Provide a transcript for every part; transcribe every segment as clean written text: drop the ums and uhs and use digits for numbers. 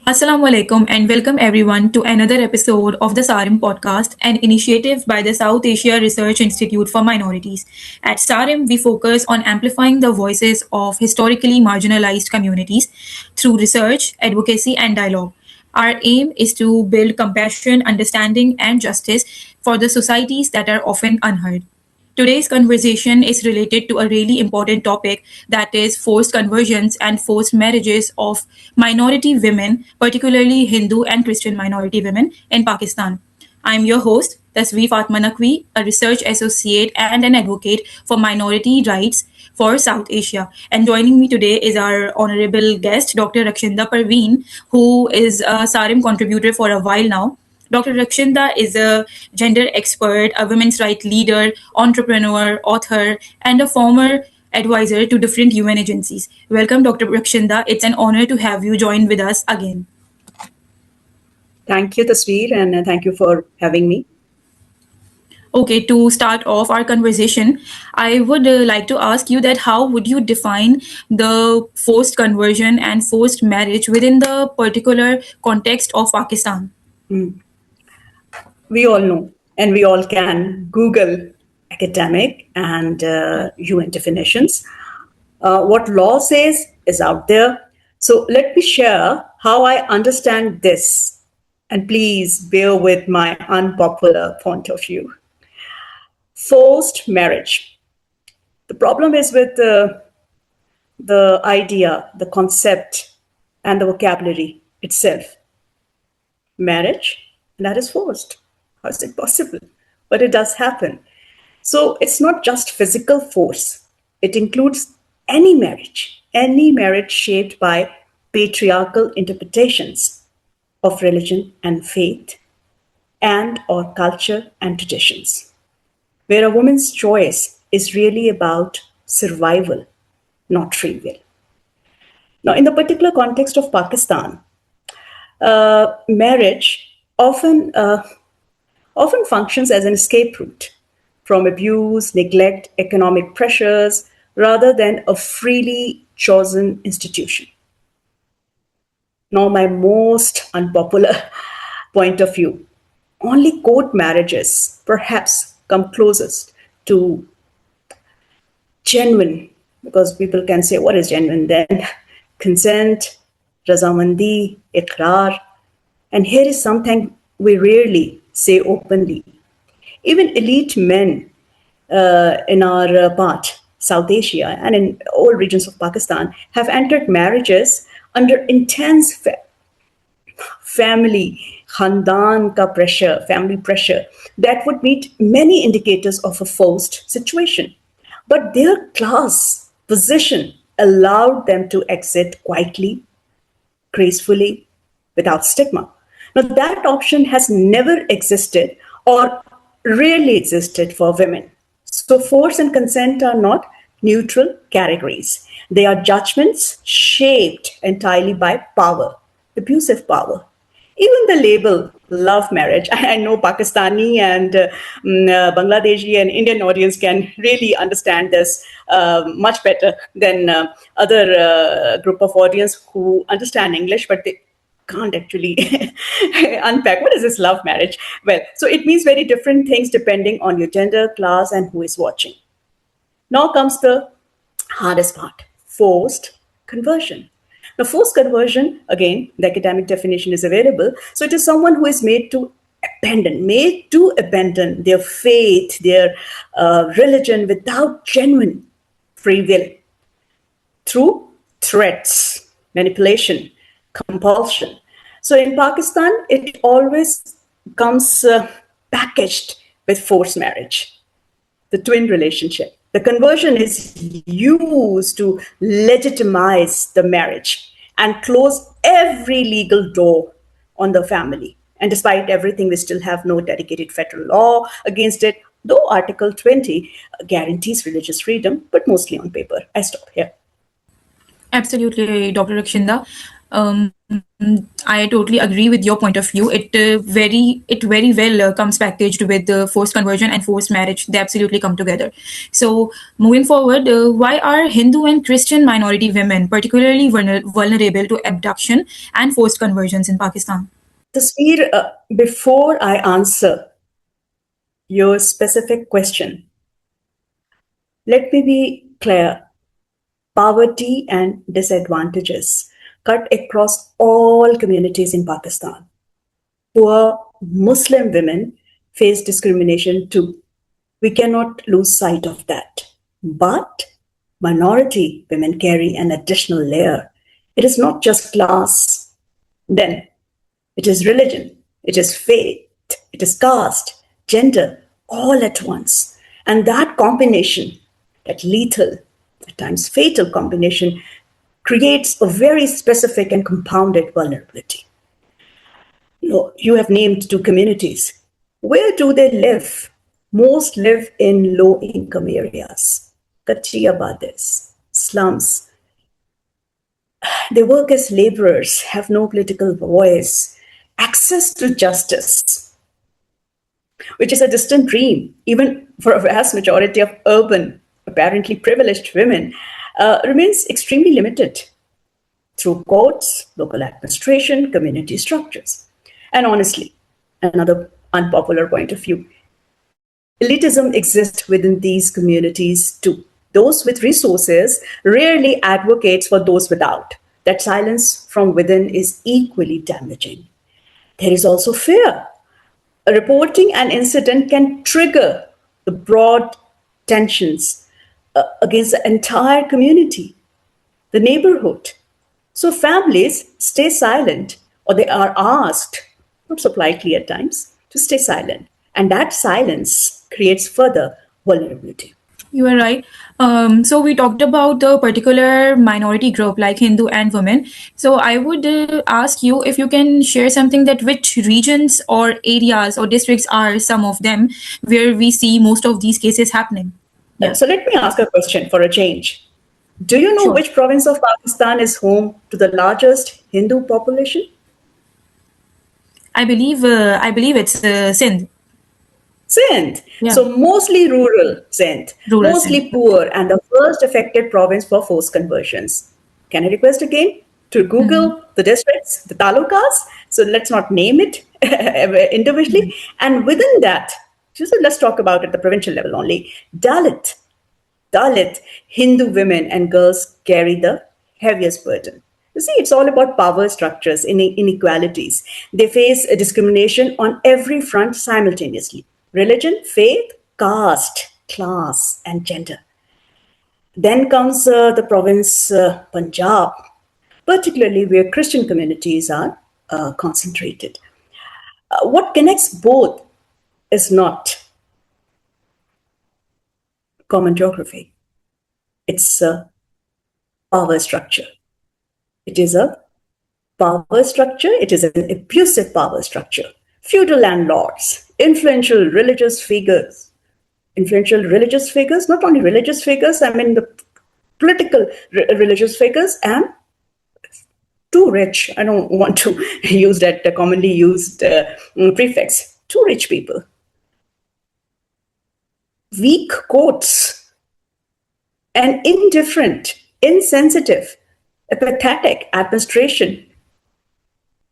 Assalamu alaikum and welcome everyone to another episode of the SARIM podcast, an initiative by the South Asia Research Institute for Minorities. At SARIM, we focus on amplifying the voices of historically marginalized communities through research, advocacy, and dialogue. Our aim is to build compassion, understanding, and justice for the societies that are often unheard. Today's conversation is related to a really important topic, that is forced conversions and forced marriages of minority women, particularly Hindu and Christian minority women in Pakistan. I'm your host, Tasveer Fatima, a research associate and an advocate for minority rights for South Asia. And joining me today is our honorable guest, Dr. Rakshinda Perveen, who is a SARIM contributor for a while now. Dr. Rakshinda is a gender expert, a women's rights leader, entrepreneur, author, and a former advisor to different UN agencies. Welcome, Dr. Rakshinda. It's an honor to have you join with us again. Thank you, Tasveer, and thank you for having me. Okay, to start off our conversation, I would like to ask you that how would you define the forced conversion and forced marriage within the particular context of Pakistan? We all know, and we all can Google academic and UN definitions. What law says is out there. So let me share how I understand this, and please bear with my unpopular point of view. Forced marriage. The problem is with the idea, the concept, and the vocabulary itself. Marriage, that is forced. How is it possible? But it does happen. So it's not just physical force. It includes any marriage shaped by patriarchal interpretations of religion and faith and or culture and traditions, where a woman's choice is really about survival, not free will. Now, in the particular context of Pakistan, marriage often functions as an escape route from abuse, neglect, economic pressures, rather than a freely chosen institution. Now, my most unpopular point of view, only court marriages perhaps come closest to genuine, because people can say, what is genuine then? Consent, razamandi, iqrar. And here is something we rarely say openly. Even elite men in our part, South Asia, and in all regions of Pakistan, have entered marriages under intense family, khandan ka pressure, family pressure, that would meet many indicators of a forced situation. But their class position allowed them to exit quietly, gracefully, without stigma. Now, that option has never existed or rarely existed for women. So, force and consent are not neutral categories. They are judgments shaped entirely by power, abusive power. Even the label love marriage, I know Pakistani and Bangladeshi and Indian audience can really understand this much better than other group of audience who understand English, but they can't actually unpack what is this love marriage. Well, so it means very different things depending on your gender, class, and who is watching. Now comes the hardest part, forced conversion. Now, forced conversion, again, the academic definition is available. So it is someone who is made to abandon their faith, their religion without genuine free will through threats, manipulation, compulsion. So in Pakistan, it always comes packaged with forced marriage, the twin relationship. The conversion is used to legitimize the marriage and close every legal door on the family. And despite everything, we still have no dedicated federal law against it, though Article 20 guarantees religious freedom, but mostly on paper. I stop here. Absolutely, Dr. Rakshinda. I totally agree with your point of view. It very well comes packaged with forced conversion and forced marriage. They absolutely come together. So moving forward, why are Hindu and Christian minority women particularly vulnerable to abduction and forced conversions in Pakistan? Tasveer, before I answer your specific question, let me be clear. Poverty and disadvantages cut across all communities in Pakistan. Poor Muslim women face discrimination too. We cannot lose sight of that. But minority women carry an additional layer. It is not just class, then it is religion, it is faith, it is caste, gender, all at once. And that combination, that lethal, at times fatal combination, creates a very specific and compounded vulnerability. You have named two communities. Where do they live? Most live in low income areas, Kachi abades, slums. They work as laborers, have no political voice, access to justice, which is a distant dream, even for a vast majority of urban, apparently privileged women, remains extremely limited through courts, local administration, community structures. And honestly, another unpopular point of view, elitism exists within these communities too. Those with resources rarely advocates for those without. That silence from within is equally damaging. There is also fear. Reporting an incident can trigger the broad tensions against the entire community, the neighborhood. So families stay silent, or they are asked, not so politely at times, to stay silent. And that silence creates further vulnerability. You are right. So we talked about the particular minority group like Hindu and women. So I would ask you if you can share something that which regions or areas or districts are some of them where we see most of these cases happening. Yeah, So let me ask a question for a change. Do you know sure. which province of Pakistan is home to the largest Hindu population? I believe it's Sindh. Sindh. Yeah, So mostly rural Sindh, rural Sindh. mostly poor, and the first affected province for forced conversions. Can I request again to Mm-hmm. Google the districts, the talukas? So let's not name it individually. And within that, just let's talk about at the provincial level only. Dalit Hindu women and girls carry the heaviest burden. You see, it's all about power structures, inequalities. They face a discrimination on every front simultaneously: religion, faith, caste, class, and gender. Then comes the province Punjab, particularly where Christian communities are concentrated. What connects both is not common geography, it's a power structure. It is a power structure, it is an abusive power structure. Feudal landlords, influential religious figures, not only religious figures, I mean the political religious figures, and too rich. I don't want to use that commonly used prefix. Too rich people. Weak courts and indifferent, insensitive, apathetic administration.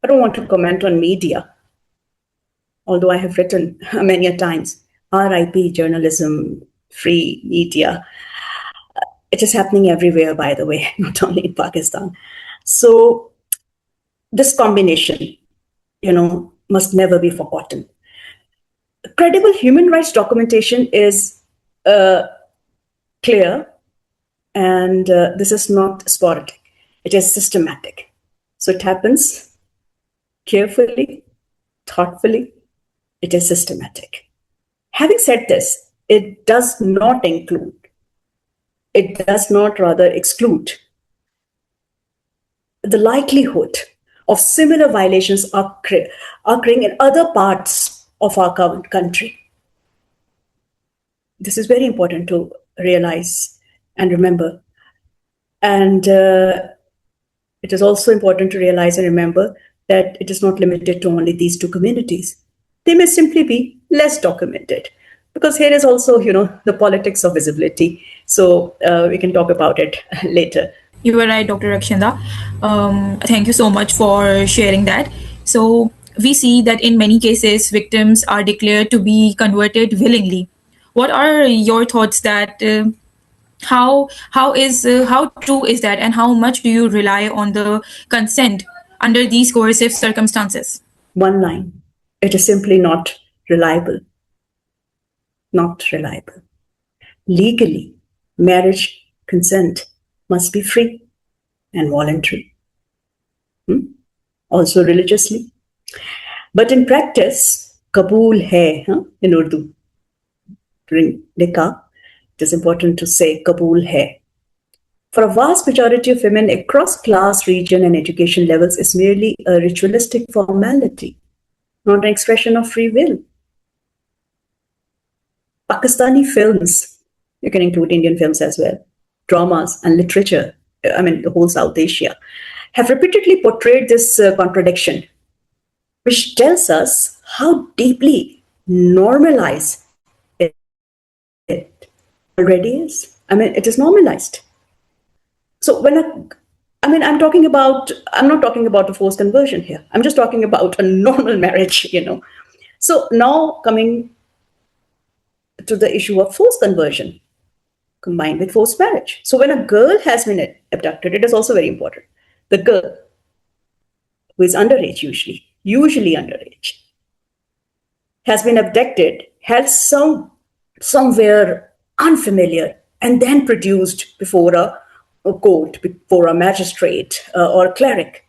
I don't want to comment on media, although I have written many a times, RIP journalism, free media. It is happening everywhere, by the way, not only in Pakistan. So this combination, must never be forgotten. Credible human rights documentation is clear, and this is not sporadic. It is systematic. So it happens carefully, thoughtfully. It is systematic. Having said this, it does not rather exclude the likelihood of similar violations occurring in other parts of our country. This is very important to realize and remember. And It is also important to realize and remember that it is not limited to only these two communities. They may simply be less documented, because here is also, the politics of visibility. So we can talk about it later. You were right, Dr. Rakshinda. Thank you so much for sharing that. So, we see that in many cases, victims are declared to be converted willingly. What are your thoughts that how true is that, and how much do you rely on the consent under these coercive circumstances? One line: it is simply not reliable. Not reliable. Legally, marriage consent must be free and voluntary. Also religiously. But in practice, Kabul hai, in Urdu, during nikah, it is important to say Kabul hai. For a vast majority of women across class, region, and education levels, is merely a ritualistic formality, not an expression of free will. Pakistani films, you can include Indian films as well, dramas and literature, the whole South Asia, have repeatedly portrayed this contradiction, which tells us how deeply normalized it already is. It is normalized. So I'm not talking about a forced conversion here. I'm just talking about a normal marriage, So now coming to the issue of forced conversion combined with forced marriage. So when a girl has been abducted, it is also very important. The girl, who is underage usually underage, has been abducted, held somewhere unfamiliar, and then produced before a court, before a magistrate or cleric.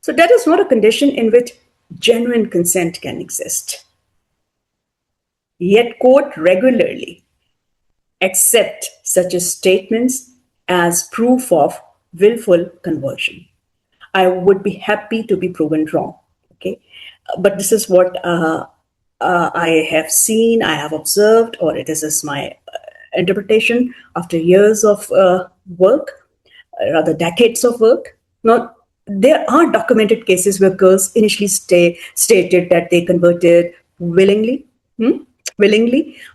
So that is not a condition in which genuine consent can exist. Yet court regularly accept such statements as proof of willful conversion. I would be happy to be proven wrong. Okay, but this is what I have seen, I have observed, or it is my interpretation after years of work, rather decades of work. Now, there are documented cases where girls initially stated that they converted willingly,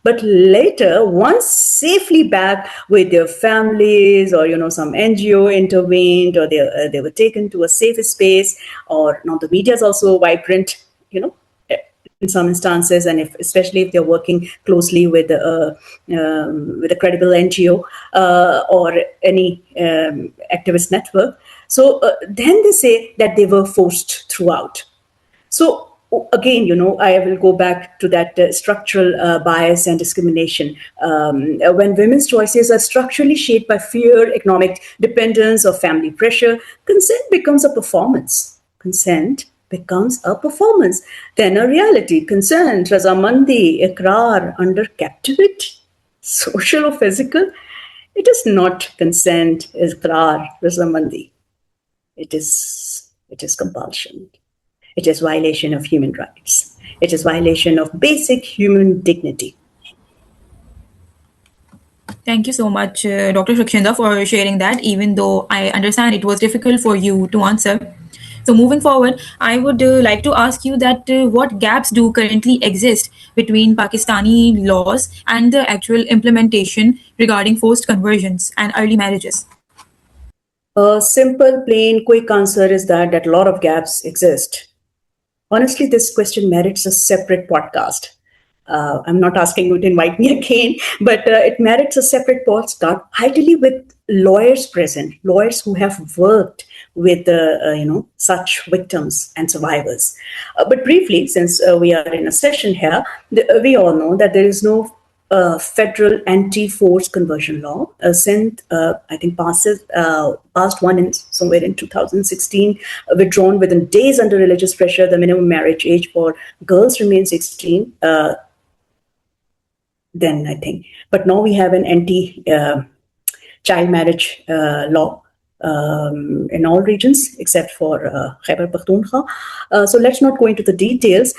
but later, once safely back with their families, or some NGO intervened, or they were taken to a safe space, or now the media is also vibrant, in some instances, and especially if they're working closely with a credible NGO or any activist network. So then they say that they were forced throughout. So again, I will go back to that structural bias and discrimination. When women's choices are structurally shaped by fear, economic dependence, or family pressure, consent becomes a performance. Then a reality. Consent, razamandi, ikrar, under captivity, social or physical. It is not consent, ikrar, razamandi. It is compulsion. It is violation of human rights. It is violation of basic human dignity. Thank you so much, Dr. Rakshinda, for sharing that, even though I understand it was difficult for you to answer. So, moving forward, I would like to ask you that what gaps do currently exist between Pakistani laws and the actual implementation regarding forced conversions and early marriages? A simple, plain, quick answer is that a lot of gaps exist. Honestly, this question merits a separate podcast. I'm not asking you to invite me again, but it merits a separate podcast, ideally with lawyers present, lawyers who have worked with such victims and survivors. But briefly, since we are in a session here, we all know that there is no federal anti-forced conversion law. Since I think passed one somewhere in 2016, withdrawn within days under religious pressure. The minimum marriage age for girls remains 16. Then I think, but now we have an anti-child marriage law in all regions except for Khyber Pakhtunkhwa. So let's not go into the details.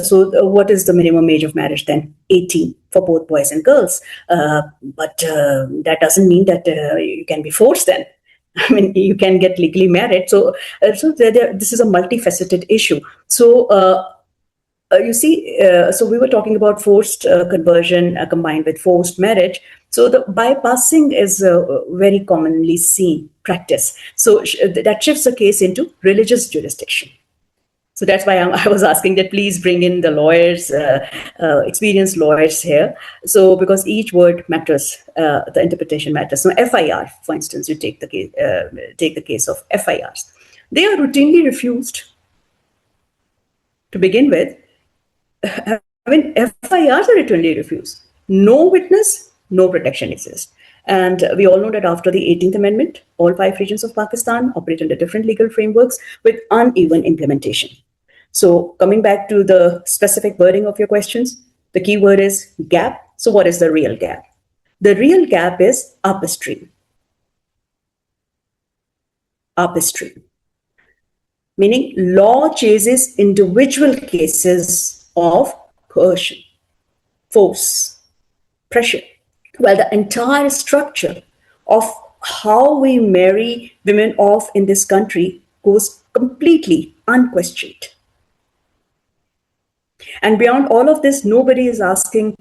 What is the minimum age of marriage then? 18 for both boys and girls. But that doesn't mean that you can be forced then. I mean, you can get legally married. So this is a multifaceted issue. You see, so we were talking about forced conversion combined with forced marriage. So the bypassing is very commonly seen practice. So that shifts the case into religious jurisdiction. So that's why I was asking that please bring in the lawyers, experienced lawyers here. So because each word matters, the interpretation matters. So FIR, for instance, you take the case of FIRs. They are routinely refused to begin with. I mean, FIRs are routinely refused. No witness, no protection exists. And we all know that after the 18th Amendment, all 5 regions of Pakistan operate under different legal frameworks with uneven implementation. So coming back to the specific wording of your questions, the key word is gap. So what is the real gap? The real gap is upstream. Upstream. Meaning law chases individual cases of coercion, force, pressure, while the entire structure of how we marry women off in this country goes completely unquestioned. And beyond all of this, nobody is asking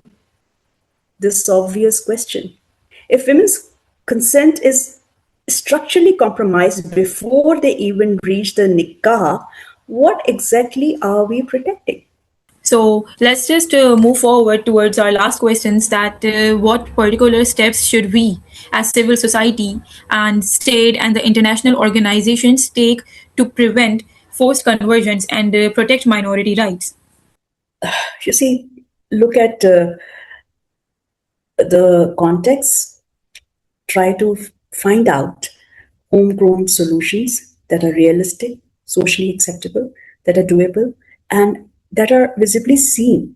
this obvious question. If women's consent is structurally compromised before they even reach the nikah, what exactly are we protecting? So let's just move forward towards our last questions, that what particular steps should we as civil society and state and the international organizations take to prevent forced conversions and protect minority rights? You see, look at the context, try to find out homegrown solutions that are realistic, socially acceptable, that are doable, and that are visibly seen.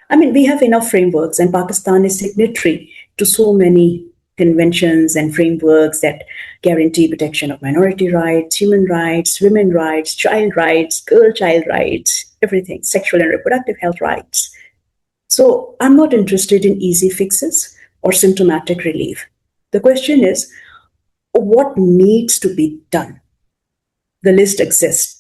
I mean, we have enough frameworks, and Pakistan is signatory to so many conventions and frameworks that guarantee protection of minority rights, human rights, women rights, girl child rights, everything, sexual and reproductive health rights. So I'm not interested in easy fixes or symptomatic relief. The question is, what needs to be done? The list exists.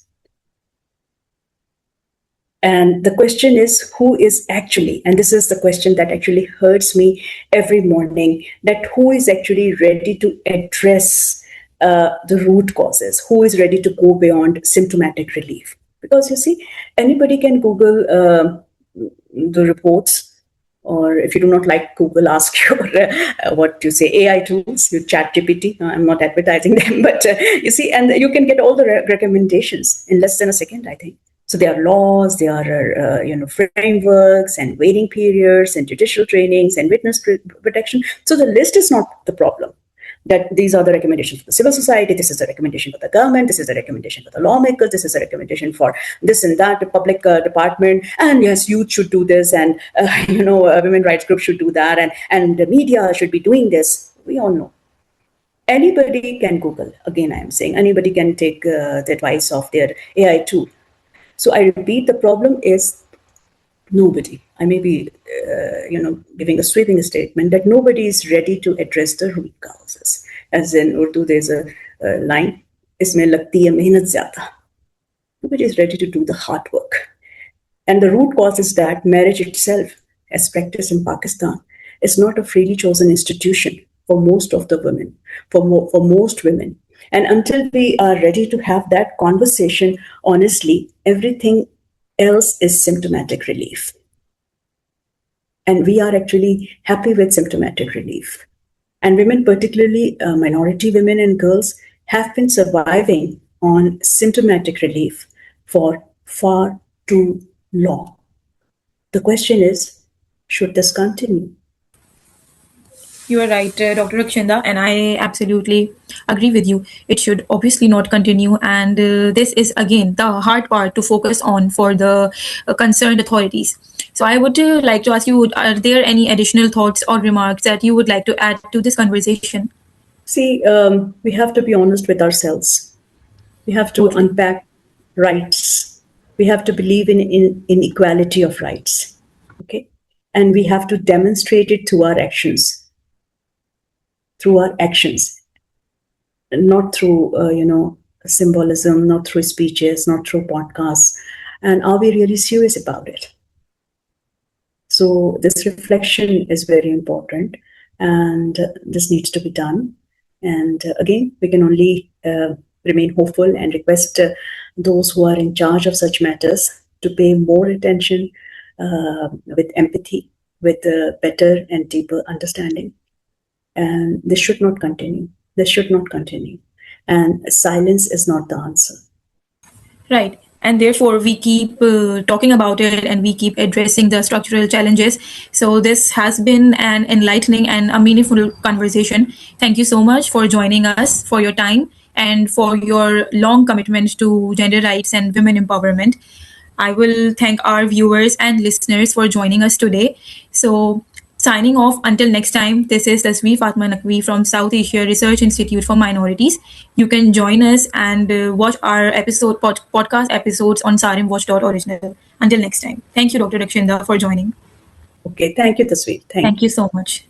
And the question is, who is actually, and this is the question that actually hurts me every morning, that who is actually ready to address the root causes? Who is ready to go beyond symptomatic relief? Because you see, anybody can Google the reports, or if you do not like Google, ask your what you say AI tools, your chat GPT. I'm not advertising them, but you see, and you can get all the recommendations in less than a second, I think. So there are laws, there are frameworks and waiting periods and judicial trainings and witness protection. So the list is not the problem. That these are the recommendations for the civil society, this is the recommendation for the government, this is the recommendation for the lawmakers, this is the recommendation for this and that, the public department, and yes, youth should do this, and women rights groups should do that, and the media should be doing this. We all know. Anybody can Google. Again, I am saying anybody can take the advice of their AI tool. So I repeat, the problem is nobody. I may be, giving a sweeping statement that nobody is ready to address the root causes. As in Urdu, there's a line, "Isme lagti hai mehnat zyada." Nobody is ready to do the hard work. And the root cause is that marriage itself, as practiced in Pakistan, is not a freely chosen institution for most of the women, for most women. And until we are ready to have that conversation honestly, everything else is symptomatic relief. And we are actually happy with symptomatic relief. And women, particularly minority women and girls, have been surviving on symptomatic relief for far too long. The question is, should this continue? You are right, Dr. Rakshinda, and I absolutely agree with you. It should obviously not continue, and this is again the hard part to focus on for the concerned authorities. So, I would like to ask you: are there any additional thoughts or remarks that you would like to add to this conversation? See, we have to be honest with ourselves. We have to Totally. unpack rights. We have to believe in equality of rights. Okay, and we have to demonstrate it through our actions. Through our actions. not through, symbolism, not through speeches, not through podcasts? And are we really serious about it? So this reflection is very important, and this needs to be done. And again, we can only remain hopeful and request those who are in charge of such matters to pay more attention with empathy, with better and deeper understanding. And this should not continue. This should not continue. And silence is not the answer. Right. And therefore, we keep talking about it and we keep addressing the structural challenges. So, this has been an enlightening and a meaningful conversation. Thank you so much for joining us, for your time, and for your long commitment to gender rights and women empowerment. I will thank our viewers and listeners for joining us today. So, signing off until next time, this is Tasveer Fatima from South Asia Research Institute for Minorities. You can join us and watch our podcast episodes on sarimwatch.original. Until next time. Thank you, Dr. Rakshinda, for joining. Okay, thank you, Tasveer. Thank you. Thank you so much.